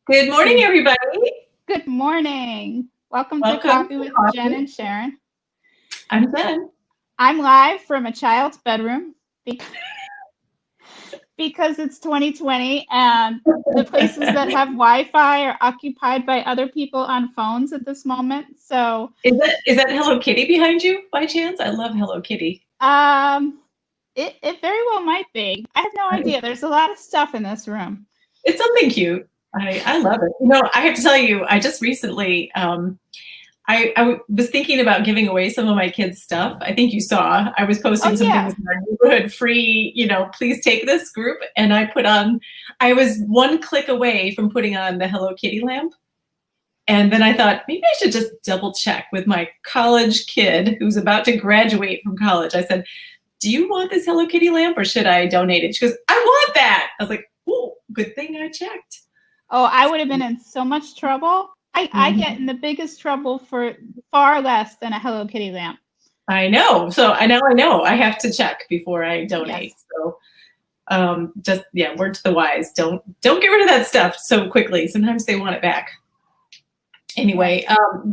Good morning, everybody. Good morning. Welcome to Welcome Coffee to with Jen Coffee. and Sharon. I'm Jen. I'm live from a child's bedroom because it's 2020 and the places that have Wi-Fi are occupied by other people on phones at this moment. So, Is that Hello Kitty behind you by chance? I love Hello Kitty. um, it very well might be. I have no idea. There's a lot of stuff in this room. It's something cute. I love it. I have to tell you, I just recently was thinking about giving away some of my kids' stuff. I think you saw I was Oh posting some yeah. things in our neighborhood free, please take this group. And I was one click away from putting on the Hello Kitty lamp. And then I thought, maybe I should just double check with my college kid who's about to graduate from college. I said, do you want this Hello Kitty lamp or should I donate it? She goes, I want that. I was like, oh, good thing I checked. Oh, I would have been in so much trouble. I get in the biggest trouble for far less than a Hello Kitty lamp. I know. So I know. I have to check before I donate. Yes. So word to the wise. Don't get rid of that stuff so quickly. Sometimes they want it back. Anyway,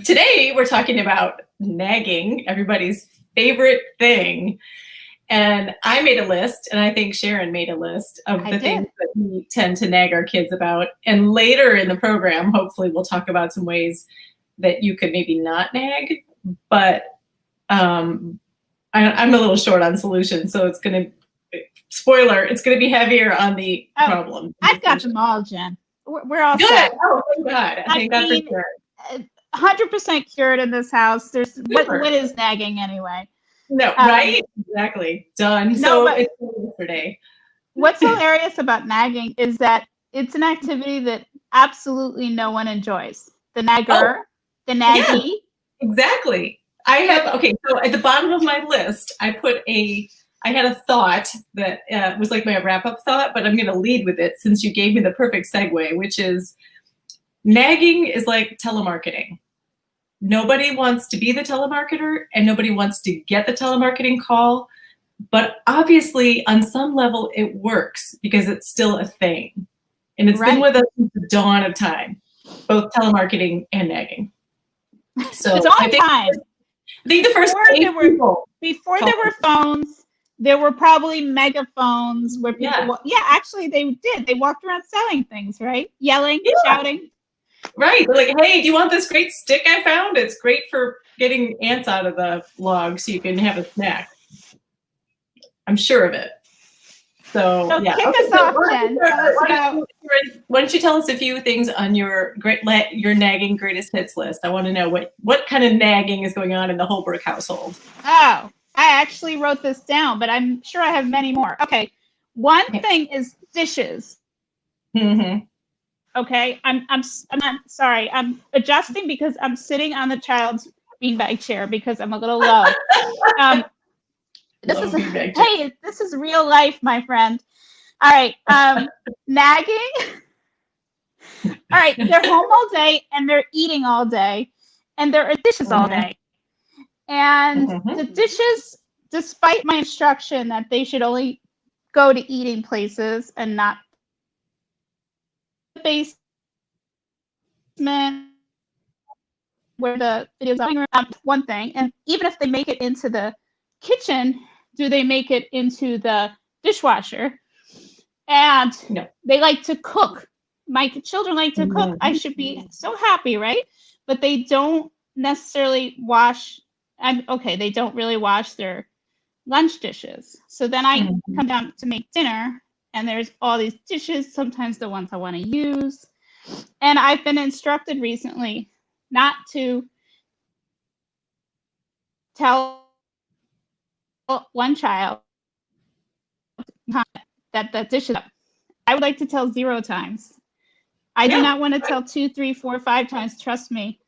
today we're talking about nagging, everybody's favorite thing. And I made a list, and I think Sharon made a list of the things that we tend to nag our kids about. And later in the program, hopefully we'll talk about some ways that you could maybe not nag. But I'm a little short on solutions, so it's going to be heavier on the problem. I've got them all, Jen. We're all good. set. Oh, thank God. I think that's for sure. 100% cured in this house. What is nagging anyway? No, right? Exactly. Done. So it's yesterday. What's hilarious about nagging is that it's an activity that absolutely no one enjoys. The nagger, the naggy. Yeah, exactly. So at the bottom of my list, I had a thought that was like my wrap-up thought, but I'm going to lead with it since you gave me the perfect segue, which is nagging is like telemarketing. Nobody wants to be the telemarketer and nobody wants to get the telemarketing call. But obviously, on some level, it works because it's still a thing. And it's been with us since the dawn of time, both telemarketing and nagging. So I think the first before there were phones, there were probably megaphones where people, actually they did. They walked around selling things, right? Yelling, shouting. Right. They're like, hey, do you want this great stick I found? It's great for getting ants out of the log so you can have a snack. I'm sure of it. So kick us off, Jen. Why don't you tell us a few things on your nagging greatest hits list? I want to know what kind of nagging is going on in the Holbrook household. Oh, I actually wrote this down, but I'm sure I have many more. Okay. One thing is dishes. Mm-hmm. Okay, I'm not sorry. I'm adjusting because I'm sitting on the child's beanbag chair because I'm a little low. This is real life, my friend. All right, nagging. All right, they're home all day and they're eating all day, and there are dishes all day. And the dishes, despite my instruction that they should only go to eating places and not the basement where the videos are, one thing. And even if they make it into the kitchen, do they make it into the dishwasher? And they like to cook. My children like to cook. I should be so happy, right? But they don't necessarily wash. They don't really wash their lunch dishes. So then I come down to make dinner, and there's all these dishes, sometimes the ones I want to use. And I've been instructed recently not to tell one child that the dish is up. I would like to tell 0 times. I do not want to tell 2, 3, 4, 5 times. Trust me.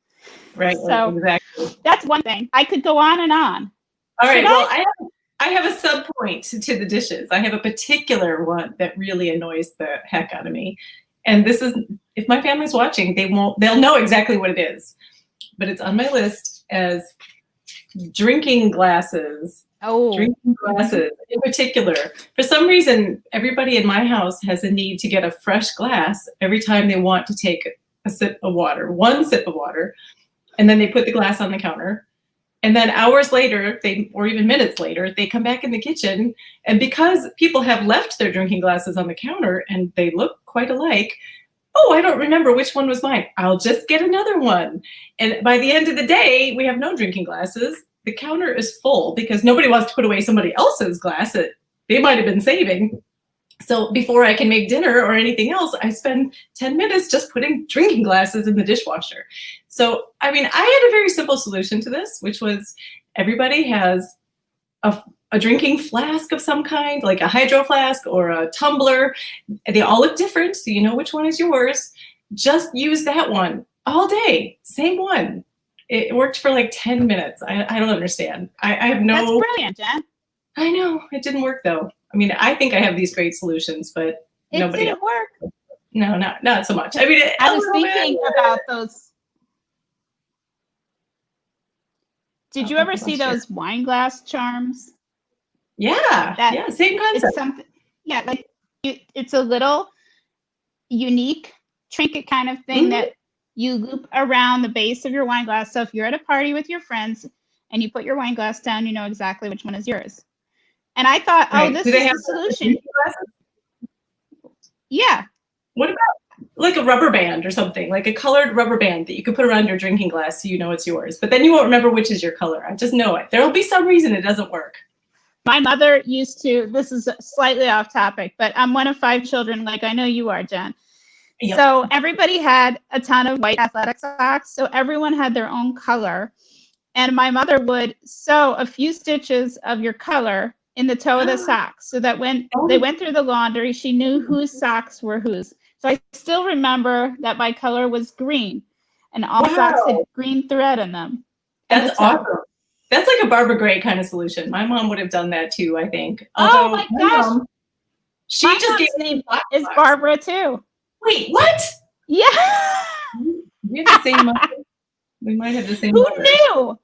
Right. So exactly. That's one thing. I could go on and on. All right. Well, I have a sub point to the dishes. I have a particular one that really annoys the heck out of me. And this is, if my family's watching, they'll know exactly what it is. But it's on my list as drinking glasses Oh. Drinking glasses in particular. For some reason, everybody in my house has a need to get a fresh glass every time they want to take a sip of water, one sip of water, and then they put the glass on the counter. And then hours later, or even minutes later, they come back in the kitchen. And because people have left their drinking glasses on the counter and they look quite alike, oh, I don't remember which one was mine. I'll just get another one. And by the end of the day, we have no drinking glasses. The counter is full because nobody wants to put away somebody else's glass that they might have been saving. So before I can make dinner or anything else, I spend 10 minutes just putting drinking glasses in the dishwasher. So, I mean, I had a very simple solution to this, which was everybody has a drinking flask of some kind, like a hydro flask or a tumbler. They all look different, so you know which one is yours. Just use that one all day, same one. It worked for like 10 minutes. I don't understand. I have no... That's brilliant, Jen. I know, it didn't work though. I mean, I think I have these great solutions, but nobody didn't work. No, not so much. I mean, I was thinking about those. Did you ever see those wine glass charms? Yeah, yeah, same concept. It's something, yeah, like it's a little unique trinket kind of thing that you loop around the base of your wine glass. So if you're at a party with your friends and you put your wine glass down, you know exactly which one is yours. And I thought, oh, this is the solution. Yeah. What about like a rubber band or something, like a colored rubber band that you could put around your drinking glass so you know it's yours, but then you won't remember which is your color. I just know it. There'll be some reason it doesn't work. My mother used to, this is slightly off topic, but I'm one of 5 children, like I know you are, Jen. Yep. So everybody had a ton of white athletic socks, so everyone had their own color. And my mother would sew a few stitches of your color in the toe of the socks so that when they went through the laundry, she knew whose socks were whose. So I still remember that my color was green and all socks had green thread in them. That's awesome. That's like a Barbara Gray kind of solution. My mom would have done that too, I think. Although, oh my gosh. Mom, she my just gave name is Barbara too. Wait, what? Yeah. We have the same mother. We might have the same mother. Knew?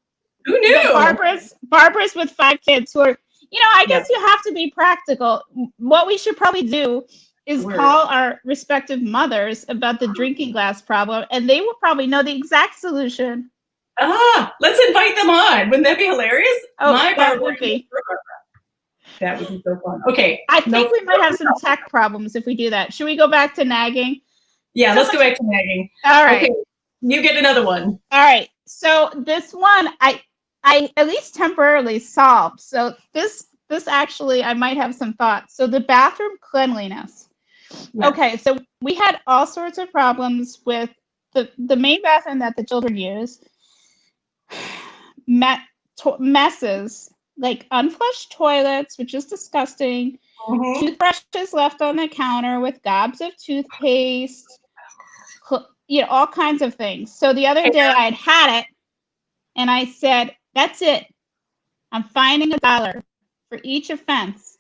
Who knew? Barbara's with 5 kids who are, you know, I guess you have to be practical. What we should probably do is call our respective mothers about the drinking glass problem, and they will probably know the exact solution. Let's invite them on. Wouldn't that be hilarious? Oh, that would be. That would be so fun. Okay. I think we might have some tech problems if we do that. Should we go back to nagging? Yeah, let's go back to nagging. All right. Okay, you get another one. All right. So this one, I at least temporarily solved. So this actually, I might have some thoughts. So the bathroom cleanliness. Yeah. Okay, so we had all sorts of problems with the main bathroom that the children use. Messes, like unflushed toilets, which is disgusting. Toothbrushes left on the counter with gobs of toothpaste. You know, all kinds of things. So the other day I had it, and I said, "That's it. I'm fining $1 for each offense.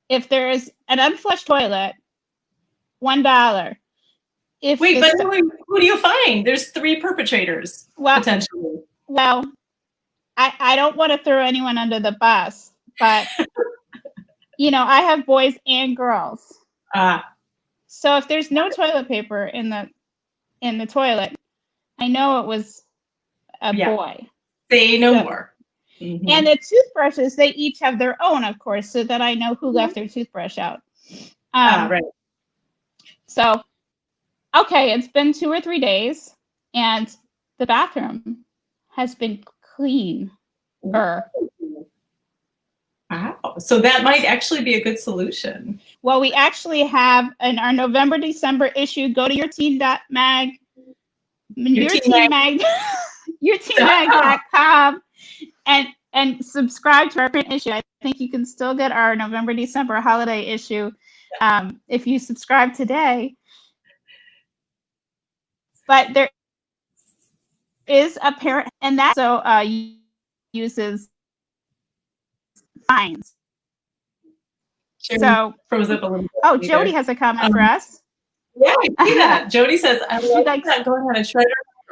If there is an unflushed toilet, $1. Wait, but who do you find? There's 3 perpetrators, potentially. Well, I don't want to throw anyone under the bus, but, you know, I have boys and girls. So if there's no toilet paper in the toilet, I know it was a boy. Say no more. And the toothbrushes, they each have their own, of course, so that I know who left their toothbrush out. Right. So, okay, it's been 2 or 3 days, and the bathroom has been clean. Wow. So that might actually be a good solution. Well, we actually have in our November, December issue, go to yourteen.mag, yourteenmag.com, and subscribe to our print issue. I think you can still get our November, December holiday issue if you subscribe today. But there is a parent, and that uses fines. So froze up a little bit. Oh, Jody has a comment for us. Yeah, I see that. Jody says, I like that going on a shredder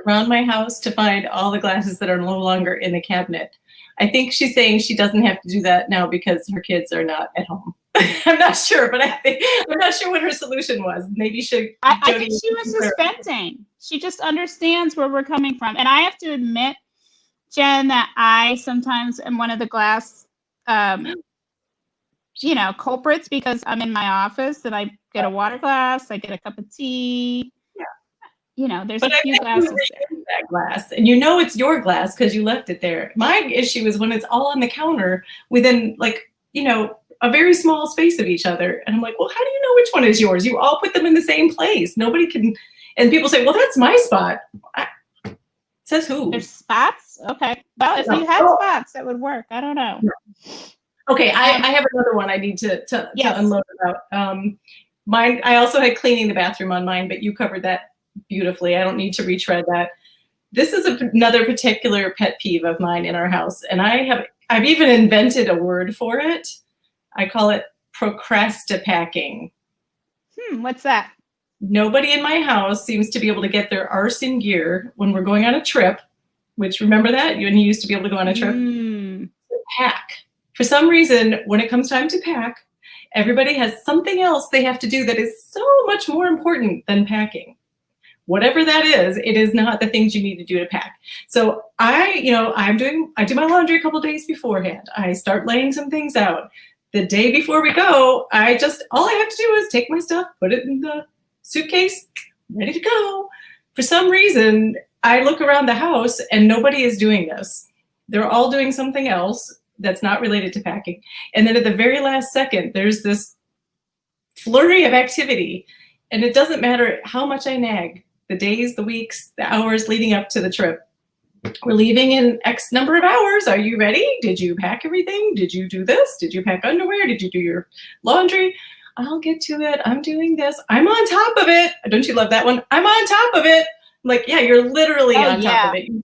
around my house to find all the glasses that are no longer in the cabinet. I think she's saying she doesn't have to do that now because her kids are not at home. I'm not sure, but I'm not sure what her solution was. Maybe I think she was just venting. She just understands where we're coming from. And I have to admit, Jen, that I sometimes am one of the glass, culprits, because I'm in my office and I get a water glass, I get a cup of tea. There's a few glasses there. That glass, and it's your glass because you left it there. My issue is when it's all on the counter within a very small space of each other, and I'm like, well, how do you know which one is yours? You all put them in the same place. Nobody can. And people say, well, that's my spot. Says who? There's spots. Okay. Well, if you had spots, that would work. I don't know. No. Okay, I have another one I need to unload about. Mine. I also had cleaning the bathroom on mine, but you covered that beautifully. I don't need to retread that. This is another particular pet peeve of mine in our house, and I've even invented a word for it. I call it procrastipacking. What's that? Nobody in my house seems to be able to get their arse in gear when we're going on a trip, which, remember that? You used to be able to go on a trip? Pack. For some reason, when it comes time to pack, everybody has something else they have to do that is so much more important than packing. Whatever that is, it is not the things you need to do to pack. So I do my laundry a couple of days beforehand. I start laying some things out. The day before we go, all I have to do is take my stuff, put it in the suitcase, ready to go. For some reason, I look around the house and nobody is doing this. They're all doing something else that's not related to packing. And then at the very last second, there's this flurry of activity. And it doesn't matter how much I nag, the days, the weeks, the hours leading up to the trip. We're leaving in X number of hours. Are you ready? Did you pack everything? Did you do this? Did you pack underwear? Did you do your laundry? I'll get to it. I'm doing this. I'm on top of it. Don't you love that one? I'm on top of it. I'm like, yeah, you're literally on top of it. You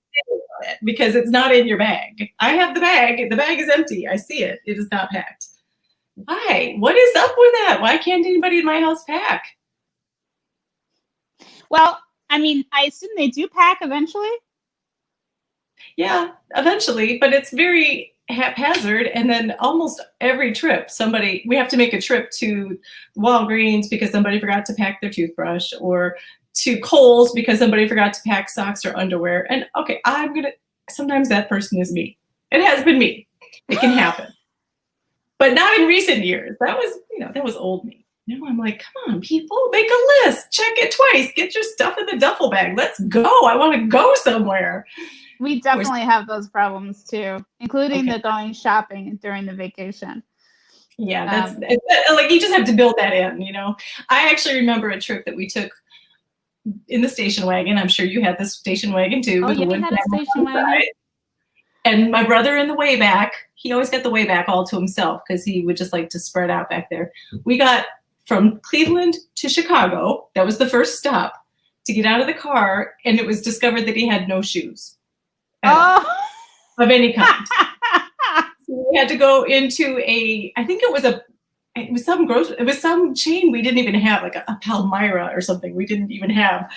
on it because it's not in your bag. I have the bag. The bag is empty. I see it. It is not packed. Why? What is up with that? Why can't anybody in my house pack? Well, I mean, I assume they do pack eventually. Yeah, eventually, but it's very haphazard. And then almost every trip, we have to make a trip to Walgreens because somebody forgot to pack their toothbrush, or to Kohl's because somebody forgot to pack socks or underwear. And okay, sometimes that person is me. It has been me. It can happen. But not in recent years. That was old me. Now I'm like, come on, people, make a list. Check it twice. Get your stuff in the duffel bag. Let's go. I want to go somewhere. We definitely have those problems too, including the going shopping during the vacation. Yeah, that's like, you just have to build that in, I actually remember a trip that we took in the station wagon. I'm sure you had this station wagon too. Oh, yeah, we had a station wagon. And my brother in the way back, he always got the way back all to himself because he would just like to spread out back there. We got from Cleveland to Chicago. That was the first stop to get out of the car. And it was discovered that he had no shoes of any kind. So we had to go into it was some chain we didn't even have, like a Palmyra or something we didn't even have.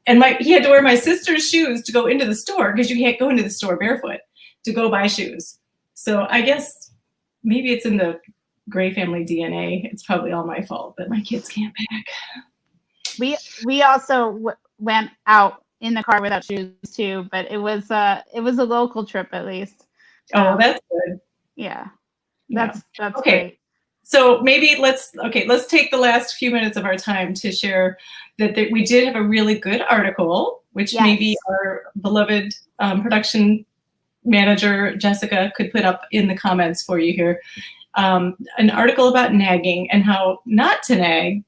And he had to wear my sister's shoes to go into the store because you can't go into the store barefoot to go buy shoes. So I guess maybe it's in the Gray family DNA. It's probably all my fault that my kids can't pack. We also went out in the car without shoes too, but it was a local trip at least. Oh, that's good. Yeah, that's okay. Great. So maybe let's take the last few minutes of our time to share that we did have a really good article, which maybe our beloved production manager Jessica could put up in the comments for you here. An article about nagging and how not to nag.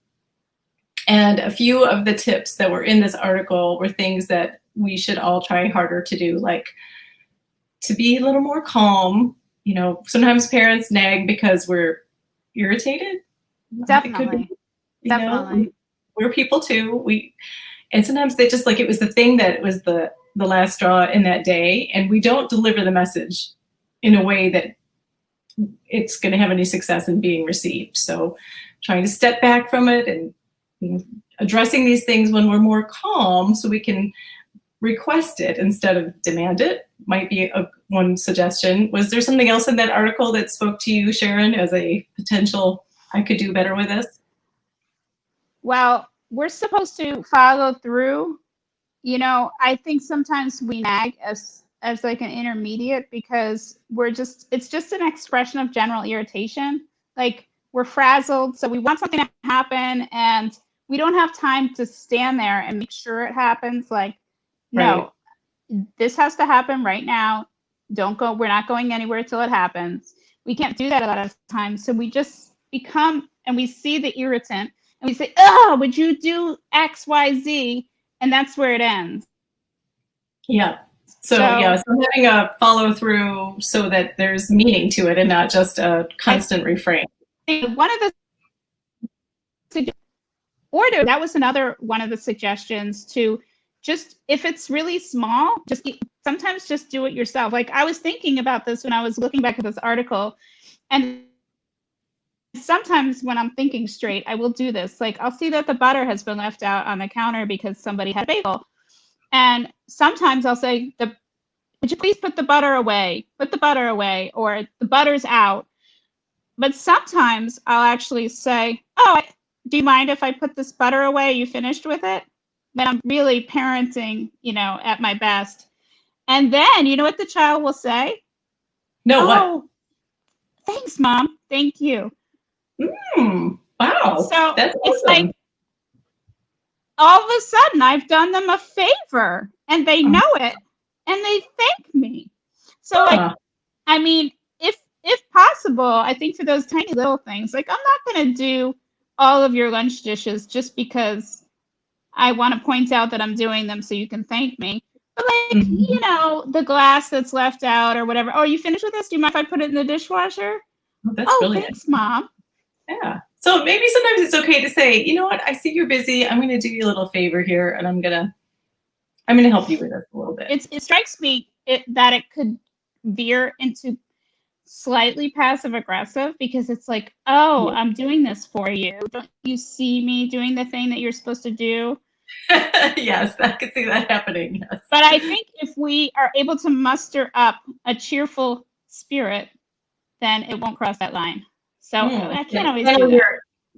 And a few of the tips that were in this article were things that we should all try harder to do, like to be a little more calm. Sometimes parents nag because we're irritated. Definitely. We're people too. And sometimes they just it was the thing that was the last straw in that day, and we don't deliver the message in a way that it's going to have any success in being received. So trying to step back from it and addressing these things when we're more calm so we can request it instead of demand it might be one suggestion. Was there something else in that article that spoke to you, Sharon, as a potential, I could do better with this? Well, we're supposed to follow through. You know, I think sometimes we nag as like an intermediate because it's just an expression of general irritation. Like we're frazzled, so we want something to happen and we don't have time to stand there and make sure it happens. Like, no, this has to happen right now. Don't go, we're not going anywhere till it happens. We can't do that a lot of times. So we just become, and we see the irritant and we say, oh, would you do X, Y, Z? And that's where it ends. Yeah. So having a follow through so that there's meaning to it and not just a constant refrain. One of the order, that was another one of the suggestions to just, if it's really small, sometimes just do it yourself. Like I was thinking about this when I was looking back at this article, and sometimes when I'm thinking straight, I will do this. Like I'll see that the butter has been left out on the counter because somebody had a bagel. And sometimes I'll say, would you please put the butter away? Put the butter away, or the butter's out. But sometimes I'll actually say, oh, do you mind if I put this butter away? Are you finished with it? Then I'm really parenting, you know, at my best. And then, you know what the child will say? No, what? Thanks, Mom. Thank you. Wow. So that's it's awesome. like, all of a sudden I've done them a favor and they know it and they thank me. So like, I mean, if possible, I think for those tiny little things, like I'm not going to do all of your lunch dishes just because I want to point out that I'm doing them so you can thank me. But like, you know, the glass that's left out or whatever. Oh, are you finished with this? Do you mind if I put it in the dishwasher? That's brilliant. Thanks, Mom. Yeah. So maybe sometimes it's okay to say, you know what, I see you're busy. I'm going to do you a little favor here, and I'm gonna help you with this a little bit. It strikes me that it could veer into slightly passive aggressive because it's like, oh, I'm doing this for you. Don't you see me doing the thing that you're supposed to do? Yes, I could see that happening. Yes. But I think if we are able to muster up a cheerful spirit, then it won't cross that line. So I can't always do that.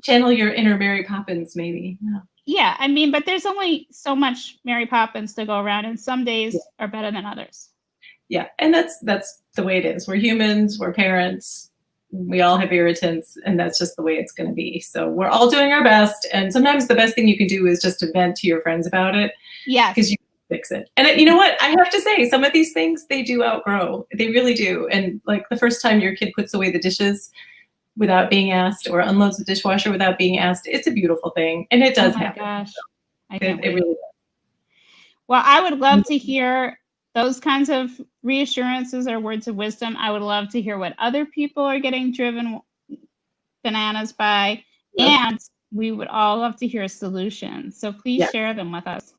Channel your inner Mary Poppins, maybe. Yeah, I mean, but there's only so much Mary Poppins to go around, and some days are better than others. Yeah, and that's the way it is. We're humans, we're parents, we all have irritants, and that's just the way it's going to be. So we're all doing our best, and sometimes the best thing you can do is just to vent to your friends about it. Yeah, because you can fix it. And you know what? I have to say, some of these things they do outgrow. They really do. And like the first time your kid puts away the dishes without being asked, or unloads the dishwasher without being asked, it's a beautiful thing, and it does happen. Oh my gosh, it really does. Well, I would love to hear those kinds of reassurances or words of wisdom. I would love to hear what other people are getting driven bananas by, and we would all love to hear solutions. So please share them with us.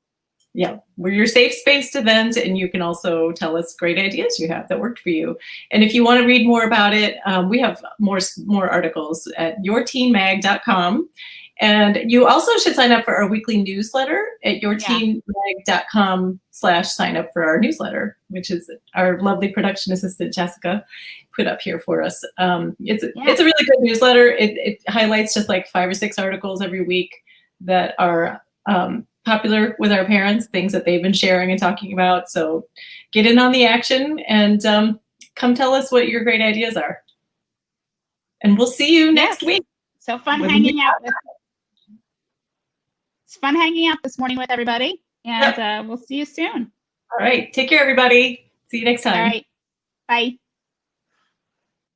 Yeah, we're your safe space to vent, and you can also tell us great ideas you have that worked for you. And if you want to read more about it, we have more articles at yourteenmag.com. And you also should sign up for our weekly newsletter at yourteenmag.com/sign up for our newsletter, which is our lovely production assistant, Jessica, put up here for us. It's a really good newsletter. It highlights just like 5 or 6 articles every week that are popular with our parents, things that they've been sharing and talking about. So get in on the action and come tell us what your great ideas are. And we'll see you next week. So fun hanging out. It's fun hanging out this morning with everybody, and we'll see you soon. All right. Take care, everybody. See you next time. All right. Bye.